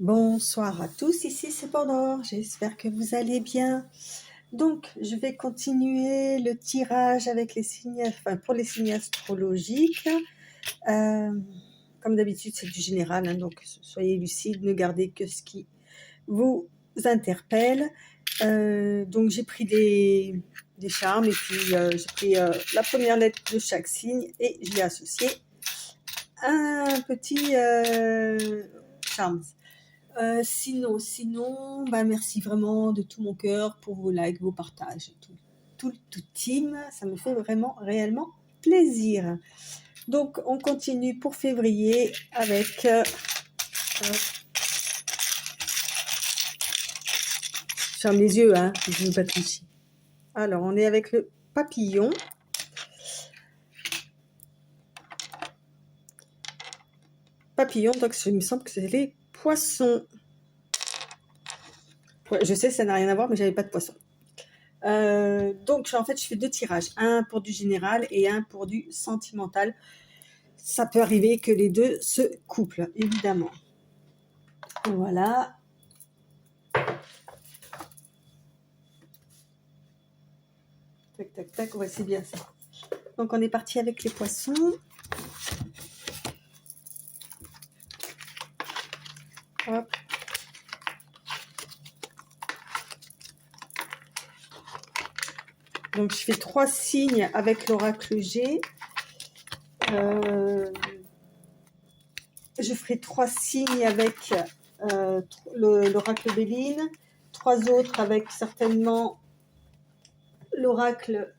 Bonsoir à tous, ici c'est Pandore, j'espère que vous allez bien. Donc, je vais continuer le tirage avec les signes, pour les signes astrologiques. Comme d'habitude, c'est du général, donc soyez lucides, ne gardez que ce qui vous interpelle. Donc, j'ai pris des charmes et puis j'ai pris la première lettre de chaque signe et je l'ai associé à un petit charme. Sinon, bah, merci vraiment de tout mon cœur pour vos likes, vos partages, tout team, ça me fait vraiment réellement plaisir. Donc, on continue pour février avec je ferme les yeux, je ne veux pas tricher. Alors, on est avec le papillon. Papillon, donc il me semble que c'est les poissons. Ouais, je sais, ça n'a rien à voir, mais j'avais pas de poisson. Donc, en fait, je fais 2 tirages, un pour du général et un pour du sentimental. Ça peut arriver que les deux se couplent, évidemment. Voilà. Tac, tac, tac, ouais, c'est bien ça. Donc, on est parti avec les poissons. Hop. Donc, je fais 3 signes avec l'oracle G. Je ferai 3 signes avec l'oracle Béline. 3 autres avec certainement l'oracle...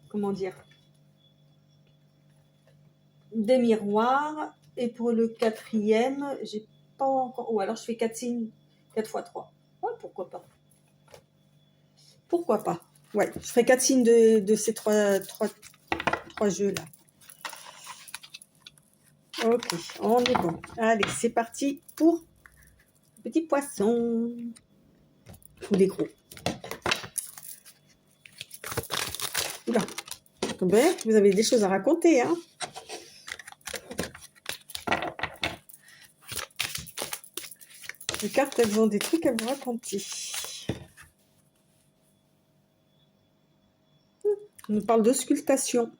comment dire, des miroirs. Et pour le 4e, j'ai pas encore... Ou alors je fais 4 signes, 4 x 3. Ouais, pourquoi pas. Pourquoi pas. Ouais, je ferai 4 signes de ces 3 jeux-là. Ok, on est bon. Allez, c'est parti pour les petits poissons. Ou les gros. Oula. Ben, vous avez des choses à raconter, hein. Les cartes, elles ont des trucs à vous raconter. On nous parle d'auscultation.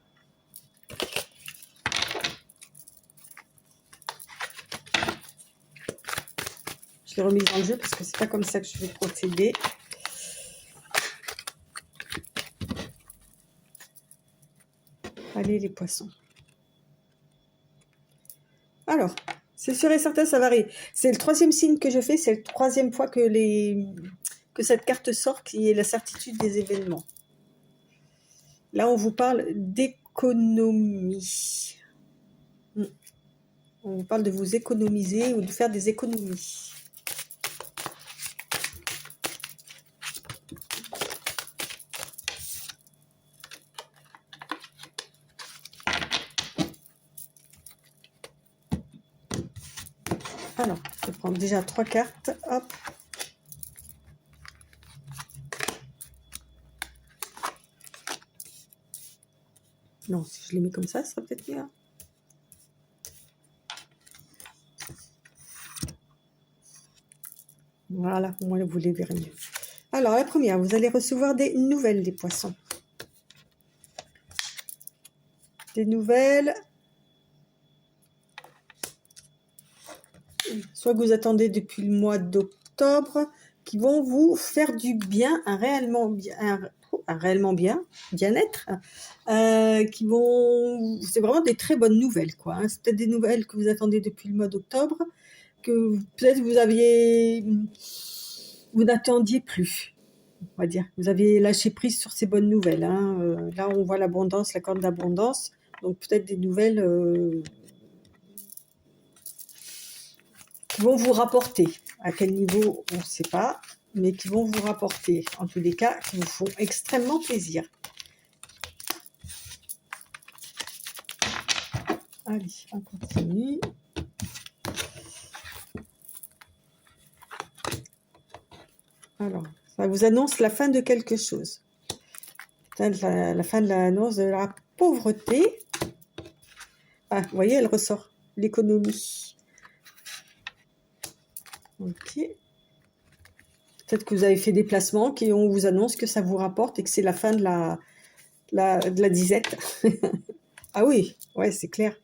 Je l'ai remise dans le jeu parce que c'est pas comme ça que je vais procéder. Allez, les poissons. Alors, c'est sûr et certain, ça varie. C'est le 3e signe que je fais, c'est la 3e fois que cette carte sort, qui est la certitude des événements. Là, on vous parle d'économie. On vous parle de vous économiser ou de faire des économies. Alors, je prends déjà 3 cartes. Hop. Non, si je les mets comme ça sera peut-être mieux. Voilà, au moins vous les verrez mieux. Alors, la première, vous allez recevoir des nouvelles des poissons. Des nouvelles. Soit que vous attendez depuis le mois d'octobre, qui vont vous faire du bien, un réellement bien, bien-être, qui vont... C'est vraiment des très bonnes nouvelles, quoi. C'est peut-être des nouvelles que vous attendez depuis le mois d'octobre, que peut-être vous n'attendiez plus, on va dire. Vous avez lâché prise sur ces bonnes nouvelles. Là, on voit l'abondance, la corde d'abondance. Donc, peut-être des nouvelles qui vont vous rapporter. À quel niveau, on ne sait pas, mais qui vont vous rapporter. En tous les cas, qui vous font extrêmement plaisir. Allez, on continue. Alors, ça vous annonce la fin de quelque chose. La fin de l'annonce de la pauvreté. Ah, vous voyez, elle ressort. L'économie. Ok. Peut-être que vous avez fait des placements qui on vous annonce que ça vous rapporte et que c'est la fin de de la disette. Ah oui, ouais, c'est clair.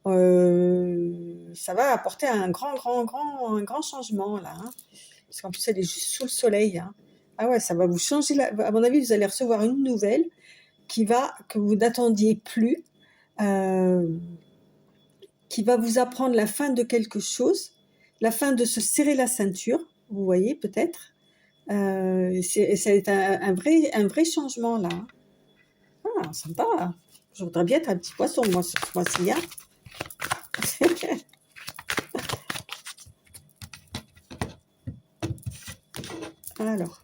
Ça va apporter un grand changement là, hein. Parce qu'en plus, elle est juste sous le soleil, hein. Ah ouais, ça va vous changer à mon avis, vous allez recevoir une nouvelle que vous n'attendiez plus, euh, qui va vous apprendre la fin de quelque chose, la fin de se serrer la ceinture, vous voyez peut-être. Ça va être un vrai changement là, hein. Ah, sympa. Je voudrais bien être un petit poisson, moi, ce mois-ci, hein. Alors,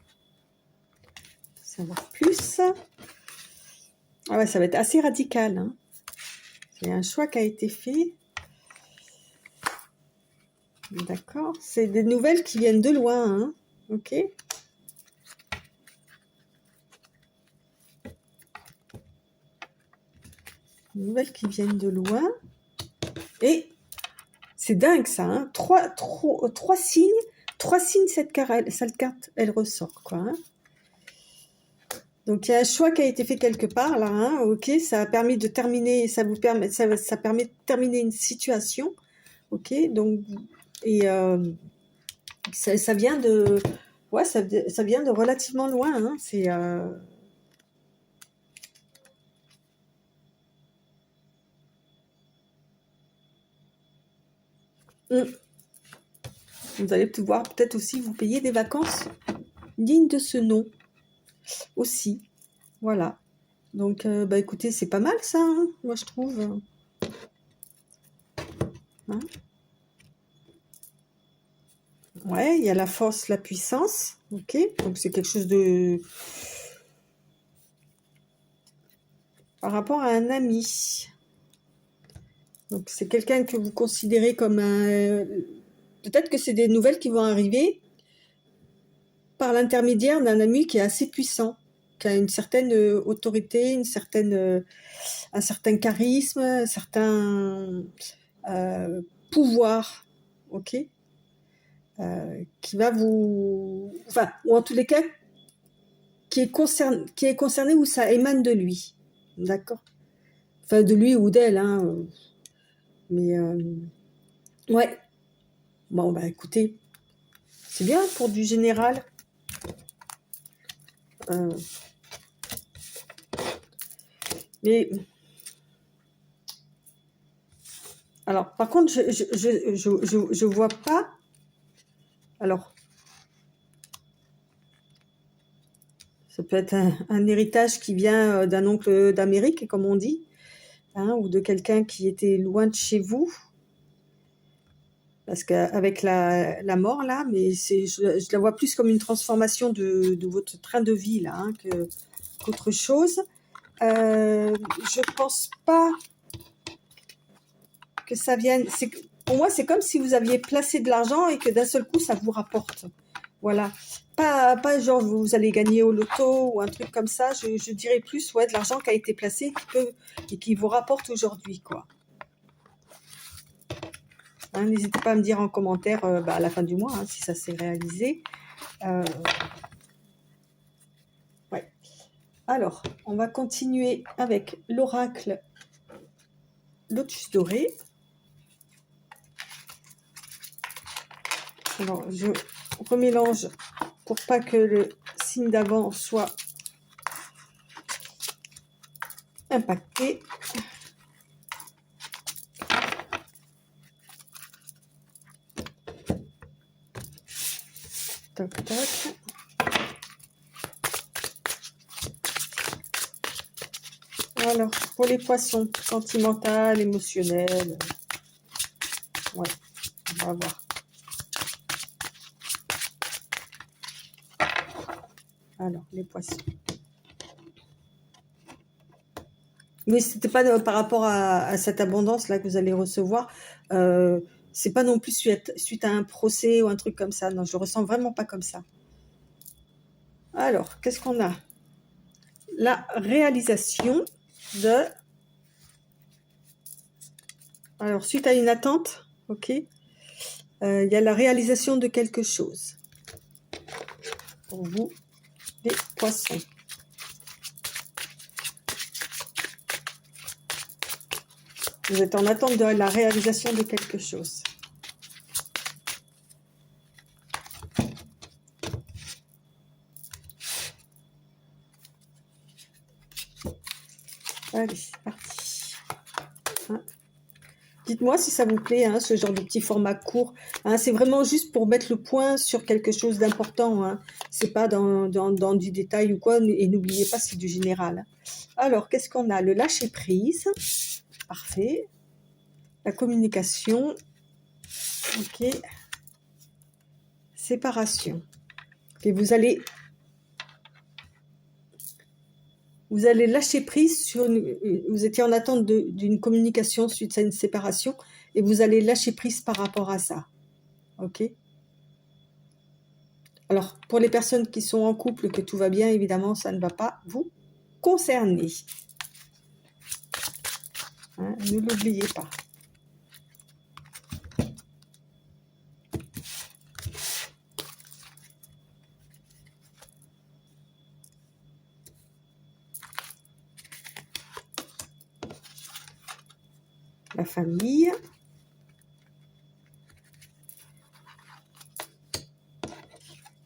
savoir plus. Ah ouais, ça va être assez radical, hein. C'est un choix qui a été fait. D'accord. C'est des nouvelles qui viennent de loin, hein. Ok. Des nouvelles qui viennent de loin. Et c'est dingue ça, hein. Trois signes. Trois signes, cette carte, elle ressort, quoi, hein. Donc il y a un choix qui a été fait quelque part là, hein. Ok, ça a permis de terminer, ça permet de terminer une situation. Ok, donc et ça vient de, ouais, ça vient de relativement loin, hein. C'est vous allez pouvoir peut-être aussi vous payer des vacances dignes de ce nom aussi. Voilà. Donc, bah écoutez, c'est pas mal ça, hein, moi je trouve. Hein. Ouais, il y a la force, la puissance. Ok, donc c'est quelque chose de par rapport à un ami. Donc c'est quelqu'un que vous considérez comme un. Peut-être que c'est des nouvelles qui vont arriver par l'intermédiaire d'un ami qui est assez puissant, qui a une certaine autorité, un certain charisme, un certain pouvoir, ok, qui va vous, enfin, ou en tous les cas, qui est concerné où ça émane de lui, d'accord, enfin de lui ou d'elle, hein, mais ouais, bon bah écoutez, c'est bien pour du général. Euh, mais alors, par contre, je vois pas. Alors, ça peut être un héritage qui vient d'un oncle d'Amérique, comme on dit, hein, ou de quelqu'un qui était loin de chez vous, parce qu'avec la mort là, mais je la vois plus comme une transformation de votre train de vie là, hein, qu'autre chose. Je pense pas que ça vienne. Pour moi, c'est comme si vous aviez placé de l'argent et que d'un seul coup, ça vous rapporte. Voilà. Pas genre vous allez gagner au loto ou un truc comme ça. Je dirais plus ouais, de l'argent qui a été placé et qui vous rapporte aujourd'hui, quoi. Hein, n'hésitez pas à me dire en commentaire bah, à la fin du mois hein, si ça s'est réalisé. Ouais. Alors, on va continuer avec l'oracle Lotus doré. Alors, je remélange pour pas que le signe d'avant soit impacté. Toc, toc. Alors, pour les poissons, sentimental, émotionnel, ouais, on va voir. Alors, les poissons. Oui, c'était pas par rapport à cette abondance-là que vous allez recevoir. C'est pas non plus suite à un procès ou un truc comme ça. Non, je le ressens vraiment pas comme ça. Alors, qu'est-ce qu'on a? La réalisation de... Alors, suite à une attente, ok. Il y a la réalisation de quelque chose. Pour vous, les poissons. Vous êtes en attente de la réalisation de quelque chose. Allez, c'est parti. Hein. Dites-moi si ça vous plaît, hein, ce genre de petit format court. Hein, c'est vraiment juste pour mettre le point sur quelque chose d'important. Hein. C'est pas dans du détail ou quoi. Et n'oubliez pas, c'est du général. Alors, qu'est-ce qu'on a? Le lâcher prise. Parfait. La communication. Ok. Séparation. Et vous allez lâcher prise sur vous étiez en attente d'une communication suite à une séparation et vous allez lâcher prise par rapport à ça. Ok? Alors, pour les personnes qui sont en couple, que tout va bien, évidemment, ça ne va pas vous concerner. Hein, ne l'oubliez pas. La famille.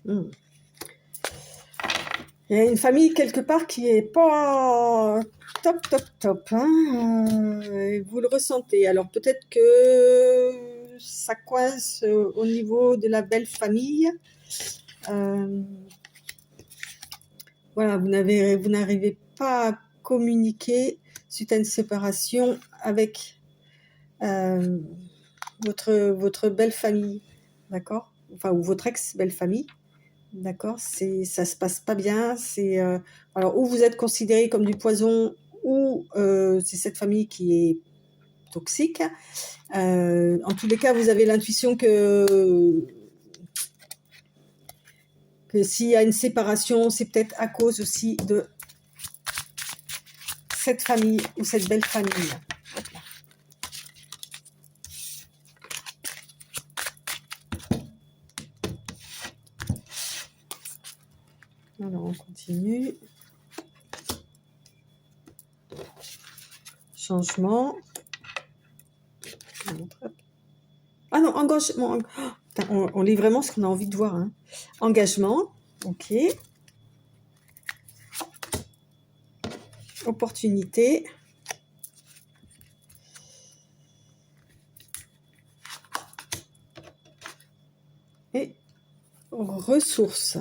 Il y a une famille quelque part qui est pas top. Hein, vous le ressentez. Alors peut-être que ça coince au niveau de la belle famille. Voilà, vous n'arrivez pas à communiquer suite à une séparation avec votre belle famille, d'accord? Enfin, ou votre ex-belle famille, d'accord? Ça se passe pas bien. Alors, ou vous êtes considéré comme du poison, ou c'est cette famille qui est toxique. En tous les cas, vous avez l'intuition que s'il y a une séparation, c'est peut-être à cause aussi de cette famille ou cette belle famille. Alors, on continue. Changement. Ah non, engagement. Oh, putain, on lit vraiment ce qu'on a envie de voir. Hein. Engagement. Ok. Opportunité. Et ressources.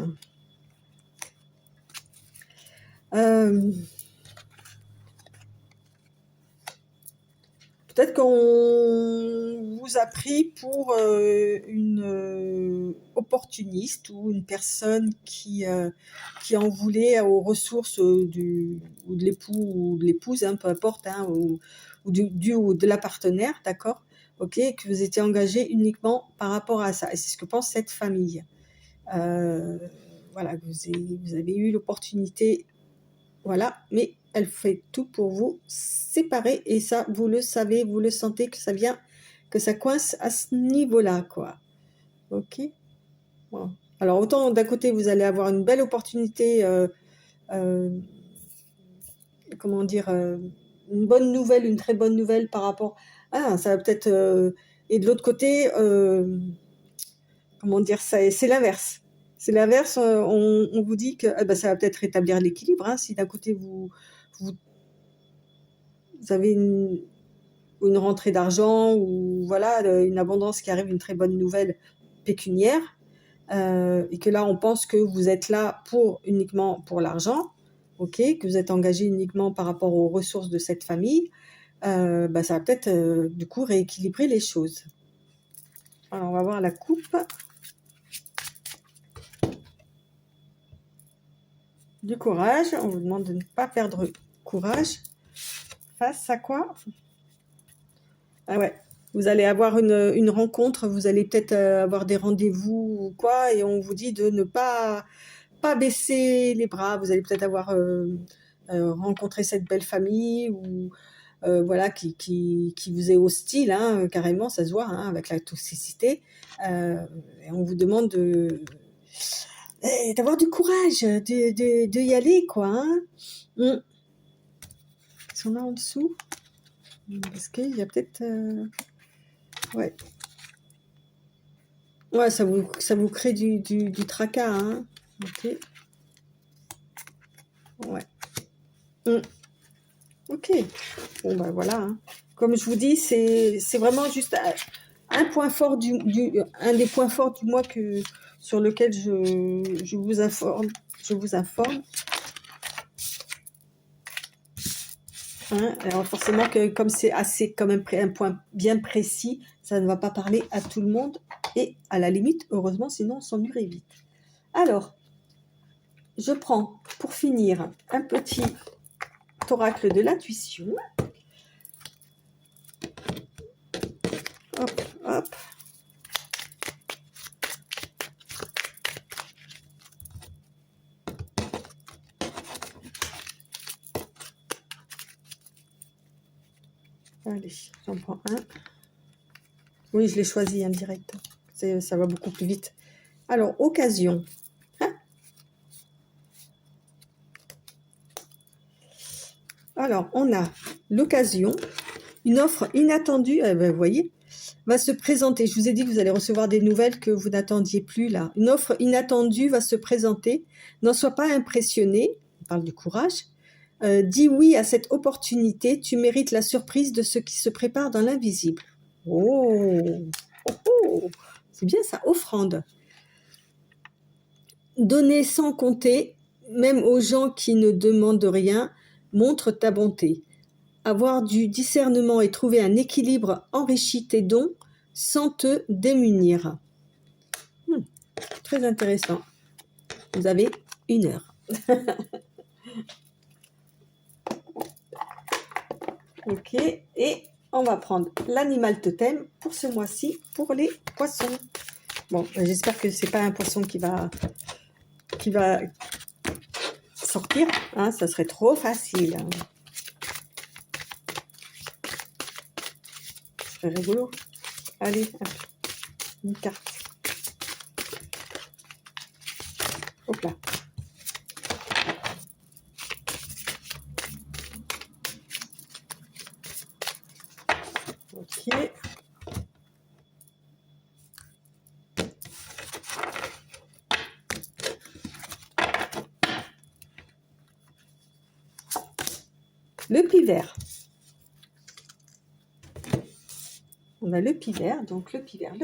Peut-être qu'on vous a pris pour une opportuniste ou une personne qui en voulait aux ressources ou de l'époux ou de l'épouse, hein, peu importe, hein, ou de la partenaire, d'accord? Ok, que vous étiez engagé uniquement par rapport à ça. Et c'est ce que pense cette famille. Voilà, vous avez eu l'opportunité, voilà, mais elle fait tout pour vous séparer et ça, vous le savez, vous le sentez que ça vient, que ça coince à ce niveau-là, quoi. Ok. Bon. Alors autant d'un côté vous allez avoir une belle opportunité, comment dire, une bonne nouvelle, une très bonne nouvelle par rapport. Ah, ça va peut-être. Et de l'autre côté, comment dire, c'est l'inverse. C'est l'inverse. On vous dit que ça va peut-être rétablir l'équilibre. Hein, si d'un côté vous avez une rentrée d'argent ou voilà une abondance qui arrive, une très bonne nouvelle pécuniaire, et que là on pense que vous êtes là uniquement pour l'argent, ok, que vous êtes engagé uniquement par rapport aux ressources de cette famille, ça va peut-être du coup rééquilibrer les choses. Alors on va voir la coupe. Du courage, on vous demande de ne pas perdre courage. Face à quoi? Ah ouais, vous allez avoir une rencontre, vous allez peut-être avoir des rendez-vous ou quoi, et on vous dit de ne pas baisser les bras. Vous allez peut-être avoir rencontré cette belle famille ou voilà, qui vous est hostile, hein, carrément, ça se voit, hein, avec la toxicité. Et on vous demande d'avoir du courage, de y aller, quoi. Hein. Si on a en dessous, parce qu'il y a peut-être... ouais. Ouais, ça vous crée du tracas, hein. Ok. Ouais. Ok. Bon, ben voilà. Hein. Comme je vous dis, c'est vraiment juste un point fort un des points forts du mois sur lequel je vous informe. Je vous informe. Hein. Alors forcément que comme c'est assez quand même un point bien précis, ça ne va pas parler à tout le monde. Et à la limite, heureusement, sinon on s'ennuierait vite. Alors, je prends pour finir un petit oracle de l'intuition. Hop, hop. Allez, j'en prends un. Oui, je l'ai choisi en direct. Ça va beaucoup plus vite. Alors, occasion. Hein. Alors, on a l'occasion. Une offre inattendue, vous voyez, va se présenter. Je vous ai dit que vous allez recevoir des nouvelles que vous n'attendiez plus là. Une offre inattendue va se présenter. N'en sois pas impressionné. On parle du courage. Dis oui à cette opportunité. Tu mérites la surprise de ce qui se prépare dans l'invisible. Oh, oh, oh. C'est bien ça, offrande. Donner sans compter, même aux gens qui ne demandent rien, montre ta bonté. Avoir du discernement et trouver un équilibre enrichit tes dons sans te démunir. Très intéressant. Vous avez 1 heure. Ok, et on va prendre l'animal totem pour ce mois-ci pour les poissons. Bon, j'espère que c'est pas un poisson qui va sortir, hein, ça serait trop facile. C'est rigolo. Allez, une carte. Hop là. Ok. Le pivert. On a le pivert, donc le pivert.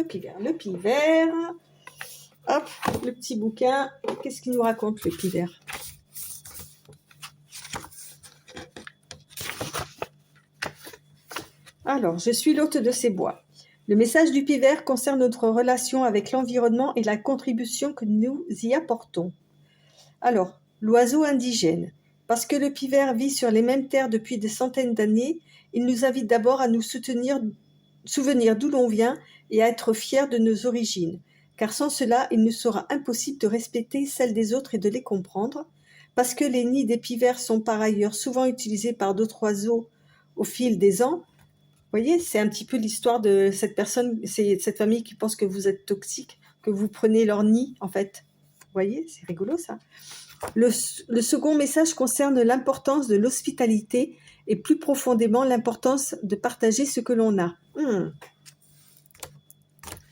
Hop, le petit bouquin. Qu'est-ce qu'il nous raconte, le pivert? Alors, je suis l'hôte de ces bois. Le message du pivert concerne notre relation avec l'environnement et la contribution que nous y apportons. Alors, l'oiseau indigène. Parce que le pivert vit sur les mêmes terres depuis des centaines d'années, il nous invite d'abord à nous souvenir d'où l'on vient et à être fiers de nos origines. Car sans cela, il nous sera impossible de respecter celles des autres et de les comprendre. Parce que les nids des pivers sont par ailleurs souvent utilisés par d'autres oiseaux au fil des ans. Vous voyez, c'est un petit peu l'histoire de cette personne, c'est cette famille qui pense que vous êtes toxique, que vous prenez leur nid, en fait. Vous voyez, c'est rigolo ça. Le second message concerne l'importance de l'hospitalité et plus profondément l'importance de partager ce que l'on a.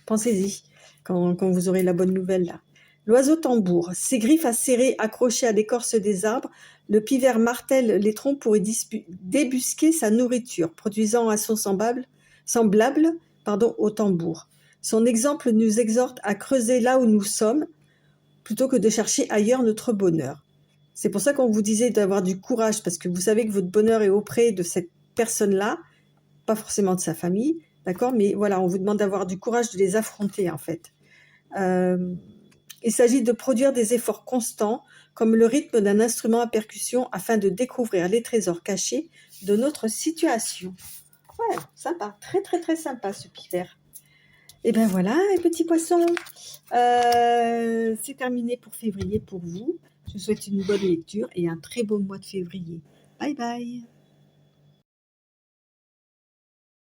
Pensez-y quand vous aurez la bonne nouvelle là. L'oiseau tambour, ses griffes acérées accrochées à l'écorce des arbres, le pivert martèle les troncs pour y débusquer sa nourriture, produisant un son semblable au tambour. Son exemple nous exhorte à creuser là où nous sommes, plutôt que de chercher ailleurs notre bonheur. C'est pour ça qu'on vous disait d'avoir du courage, parce que vous savez que votre bonheur est auprès de cette personne-là, pas forcément de sa famille, d'accord, mais voilà, on vous demande d'avoir du courage de les affronter, en fait. Il s'agit de produire des efforts constants, comme le rythme d'un instrument à percussion, afin de découvrir les trésors cachés de notre situation. Ouais, sympa, très très très sympa ce pivert. Et ben voilà, les petits poissons, c'est terminé pour février pour vous. Je vous souhaite une bonne lecture et un très beau mois de février. Bye bye.